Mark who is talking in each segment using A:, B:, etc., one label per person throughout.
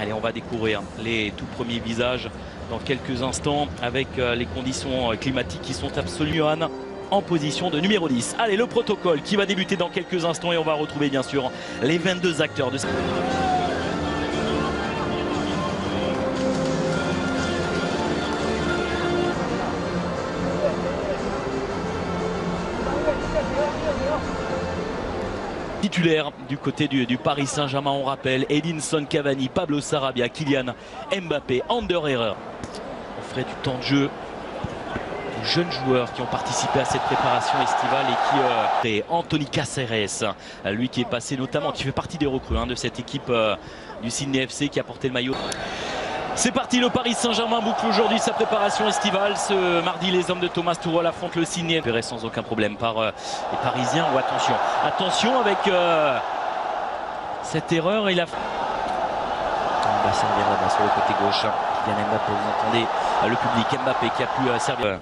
A: Allez, on va découvrir les tout premiers visages dans quelques instants avec les conditions climatiques qui sont absolument en position de numéro 10. Allez, le protocole qui va débuter dans quelques instants et on va retrouver bien sûr les 22 acteurs de titulaire du côté du Paris Saint-Germain, on rappelle Edinson Cavani, Pablo Sarabia, Kylian Mbappé, Ander Herrera. On ferait du temps de jeu aux jeunes joueurs qui ont participé à cette préparation estivale et qui Anthony Caceres, lui qui est passé notamment, qui fait partie des recrues de cette équipe du Sydney FC qui a porté le maillot. C'est parti, le Paris Saint-Germain boucle aujourd'hui sa préparation estivale. Ce mardi, les hommes de Thomas Tuchel affrontent le Sydney FC sans aucun problème par les Parisiens. Oh, attention avec cette erreur. Il a... On va servir là-bas sur le côté gauche. Kylian Mbappé, vous entendez le public. Mbappé qui a pu servir.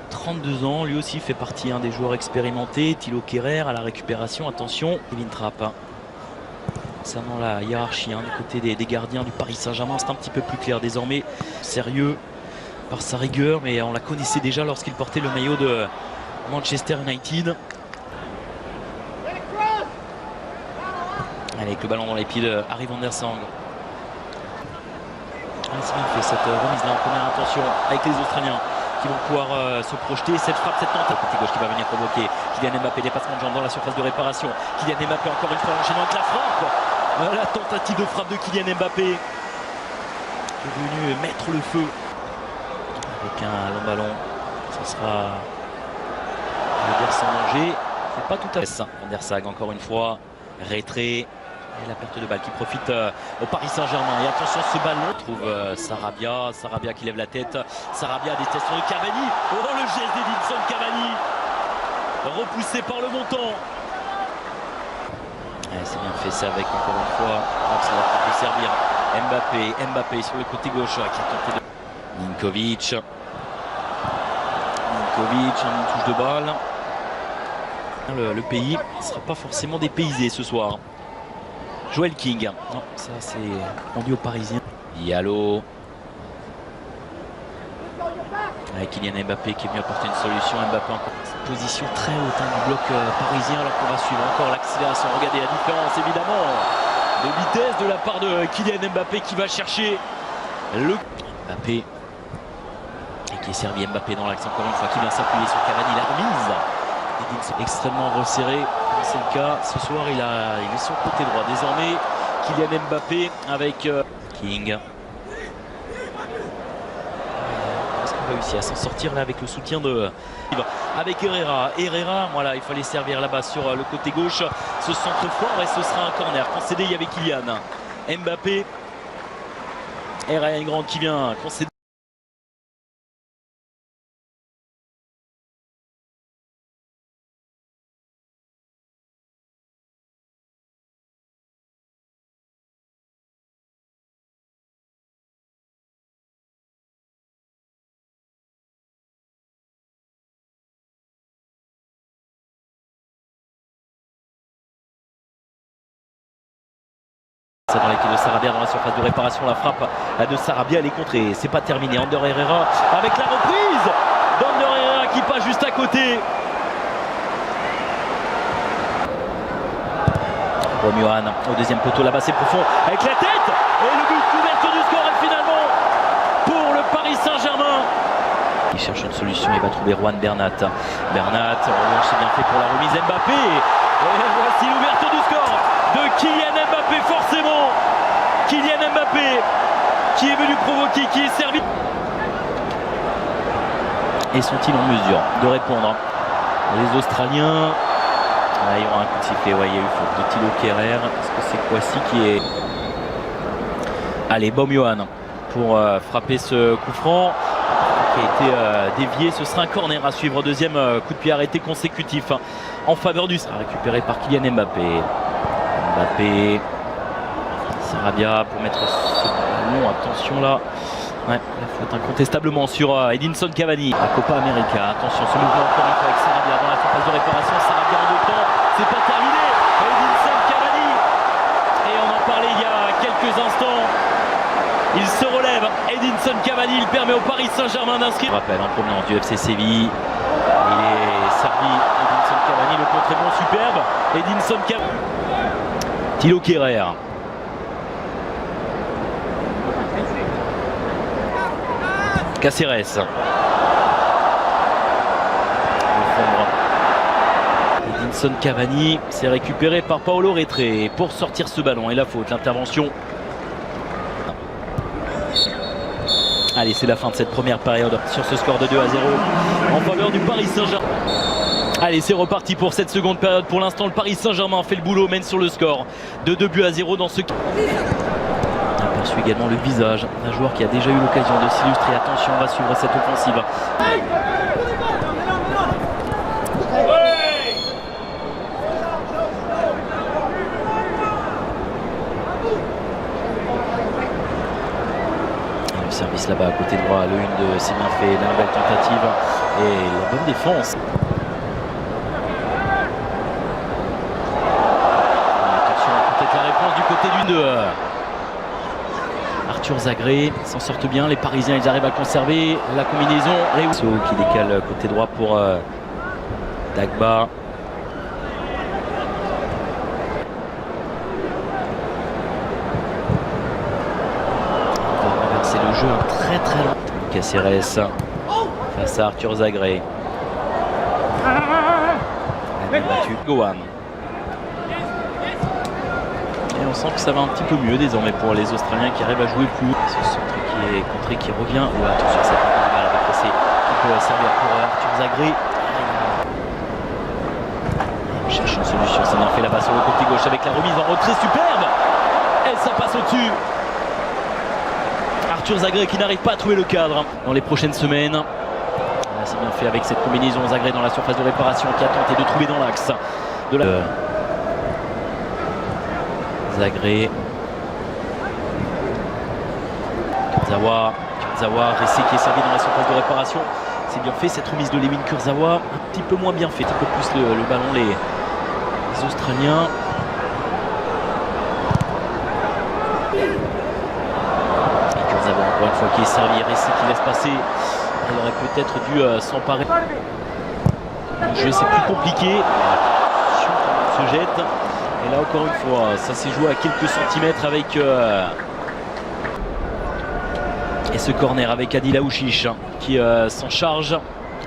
A: 32 ans, lui aussi fait partie des joueurs expérimentés. Thilo Kehrer à la récupération. Attention, Kevin Trapp. Concernant la hiérarchie du côté des gardiens du Paris Saint-Germain, c'est un petit peu plus clair désormais. Sérieux par sa rigueur, mais on la connaissait déjà lorsqu'il portait le maillot de Manchester United. Allez, avec le ballon dans les pieds de Harry van der Sar. C'est bien fait cette remise là en première intention avec les Australiens qui vont pouvoir se projeter. Cette frappe, cette tente, côté gauche qui va venir provoquer Kylian Mbappé, dépassement de jambe dans la surface de réparation. Kylian Mbappé encore une fois enchaînant avec la frappe. La tentative de frappe de Kylian Mbappé qui est venu mettre le feu avec un long ballon. Ce sera, je veux dire, sans danger. C'est pas tout à fait. Van der Sar encore une fois, retrait. Et la perte de balle qui profite au Paris Saint-Germain. Et attention, ce ballon trouve Sarabia qui lève la tête. Sarabia à destination de Cavani. Oh, le geste d'Edinson Cavani, repoussé par le montant. C'est bien fait ça avec encore une fois. Ça va peut servir Mbappé sur le côté gauche qui a tenté de... Ninkovic, une touche de balle. Le pays ne sera pas forcément dépaysé ce soir. Joel King, non, ça c'est on dit aux Parisiens. Diallo. Avec Kylian Mbappé qui est venu apporter une solution. Mbappé encore position très haute du bloc parisien, alors qu'on va suivre encore l'accélération. Regardez la différence évidemment de vitesse de la part de Kylian Mbappé qui va chercher le Mbappé et qui est servi. Mbappé dans l'axe encore une fois qui vient s'appuyer sur Cavani. La remise extrêmement resserré. C'est le cas ce soir. Il est sur le côté droit désormais. Kylian Mbappé avec King. Réussi à s'en sortir là avec le soutien de avec Herrera, voilà, il fallait servir là-bas sur le côté gauche, ce centre fort et ce sera un corner concédé. Il y avait Kylian Mbappé et Ryan Grant qui vient concéder. Ça dans l'équipe de Sarabia dans la surface de réparation, la frappe de Sarabia, elle est contrée, c'est pas terminé. Ander Herrera avec la reprise d'Ander Herrera qui passe juste à côté. Johan au deuxième poteau, là-bas c'est profond avec la tête et le but d'ouverture du score est finalement pour le Paris Saint-Germain. Il cherche une solution, il va trouver Juan Bernat. C'est bien fait pour la remise Mbappé. Et voici l'ouverture du score de Kylian Mbappé, forcément. Kylian Mbappé qui est venu provoquer, qui est servi. Et sont-ils en mesure de répondre? Les Australiens. Il y aura un coup de sifflet, il y a eu faute de Thilo Kehrer. Est-ce que c'est Kwasi qui est... Allez, Johan pour frapper ce coup franc qui a été dévié. Ce sera un corner à suivre. Deuxième coup de pied arrêté consécutif en faveur du... Récupéré par Kylian Mbappé. Sarabia pour mettre ce ballon. Attention là. Ouais, la faute incontestablement sur Edinson Cavani. La Copa América. Attention, ce mouvement encore une fois avec Sarabia dans la surface de réparation. Sarabia en deux temps. C'est pas terminé. Edinson Cavani. Et on en parlait il y a quelques quelques instants. Il se relève, Edinson Cavani, il permet au Paris Saint-Germain d'inscrire. Rappel en provenance du FC Séville. Il est servi, Edinson Cavani, le contre est bon, superbe. Edinson Cavani. Thilo Kehrer. Cáceres. Edinson Cavani, c'est récupéré par Paolo Retre pour sortir ce ballon et la faute, l'intervention. Allez, c'est la fin de cette première période sur ce score de 2-0 en faveur du Paris Saint-Germain. Allez, c'est reparti pour cette seconde période. Pour l'instant, le Paris Saint-Germain fait le boulot, mène sur le score de 2-0 dans ce... On aperçoit également le visage d'un joueur qui a déjà eu l'occasion de s'illustrer. Attention, on va suivre cette offensive. Le service là-bas à côté droit, le 1 de c'est bien fait, la nouvelle tentative et la bonne défense. Attention, peut-être la réponse du côté du 2. Arthur Zagré s'en sortent bien, les Parisiens ils arrivent à conserver la combinaison. Réusso qui décale côté droit pour Dagba. C'est le jeu très très long. Cáceres face à Arthur Zagré. Battu Gohan. Et on sent que ça va un petit peu mieux désormais pour les Australiens qui arrivent à jouer plus. Ce centre qui est contré qui revient. Oh, attention, cette balle avec Ressé qui peut servir pour Arthur Zagré. On cherche une solution, c'est bien fait là-bas sur le côté gauche avec la remise en retrait superbe. Et ça passe au-dessus. Arthur Zagré qui n'arrive pas à trouver le cadre dans les prochaines semaines. C'est bien fait avec cette combinaison. Zagré dans la surface de réparation qui a tenté de trouver dans l'axe de la... Zagré. Kurzawa, Ressé qui est servi dans la surface de réparation. C'est bien fait cette remise de Lemine Kurzawa. Un petit peu moins bien fait. Un peu plus le ballon les Australiens. Encore une fois qui est servi, Ressé qui laisse passer. Il aurait peut-être dû s'emparer. Le jeu c'est plus compliqué. Attention comment on se jette. Et là encore une fois, ça s'est joué à quelques centimètres avec et ce corner avec Adil Aouchiche qui s'en charge.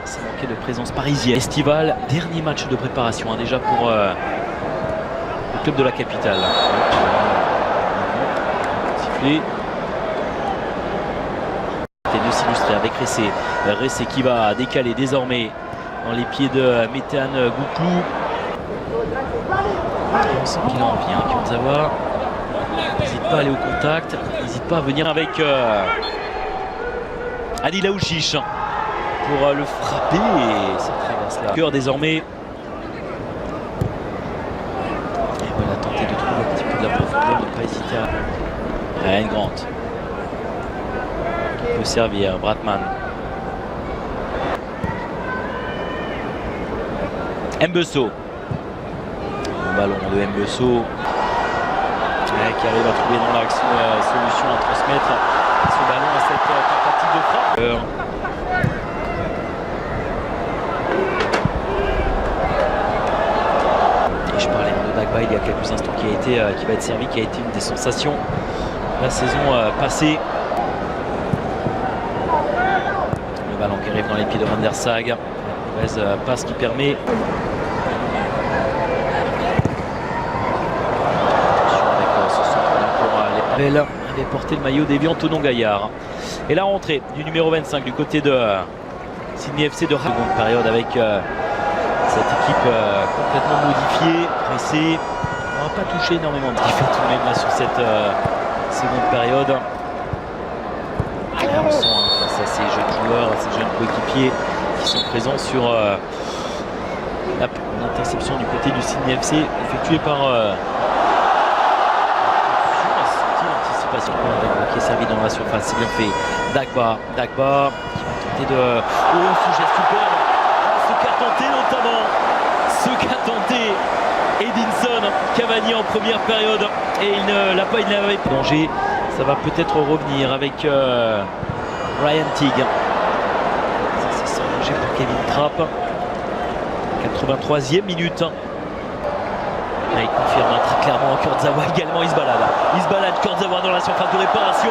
A: Ça manquait de présence parisienne. Estival, dernier match de préparation déjà pour le club de la capitale. Sifflé. De s'illustrer avec Ressé. Ressé qui va décaler désormais dans les pieds de Météane Gouklou. On sent qu'il a envie, hein, Kurzawa. N'hésite pas à aller au contact, n'hésite pas à venir avec Adil Aouchiche pour le frapper et ça traverse là. Cœur désormais. Et voilà, tenter de trouver un petit peu de la profondeur, ne pas hésiter à Ryan Grant. Peut servir Bratman. Mbesso. Le ballon de Mbesso qui arrive à trouver dans l'axe solution à transmettre ce ballon à cette tentative de frappe. Et je parlais de Dagba il y a quelques instants qui va être servi, qui a été une des sensations de la saison passée. Le ballon qui arrive dans les pieds de Van der Sag. Mauvaise passe qui permet. Elle avait porté le maillot d'Evian Tonon Gaillard. Et la rentrée du numéro 25 du côté de Sydney FC de seconde période avec cette équipe complètement modifiée, pressée. On va pas toucher énormément de fait tout de même là sur cette seconde période. Et là, on sent face à ces jeunes joueurs, à ces jeunes coéquipiers qui sont présents sur l'interception du côté du Sydney FC effectuée par qui est servi dans la surface, c'est bien fait. Dagba qui va tenter de... Oh, ce geste superbe. Ce qu'a tenté notamment. Ce qu'a tenté Edinson Cavani en première période et il n'avait pas danger. Ça va peut-être revenir avec Ryan Tigg. Ça c'est sans danger pour Kevin Trapp. 83e minute. Et il confirme très clairement Kurzawa également, il se balade. Kurzawa dans la surface de réparation.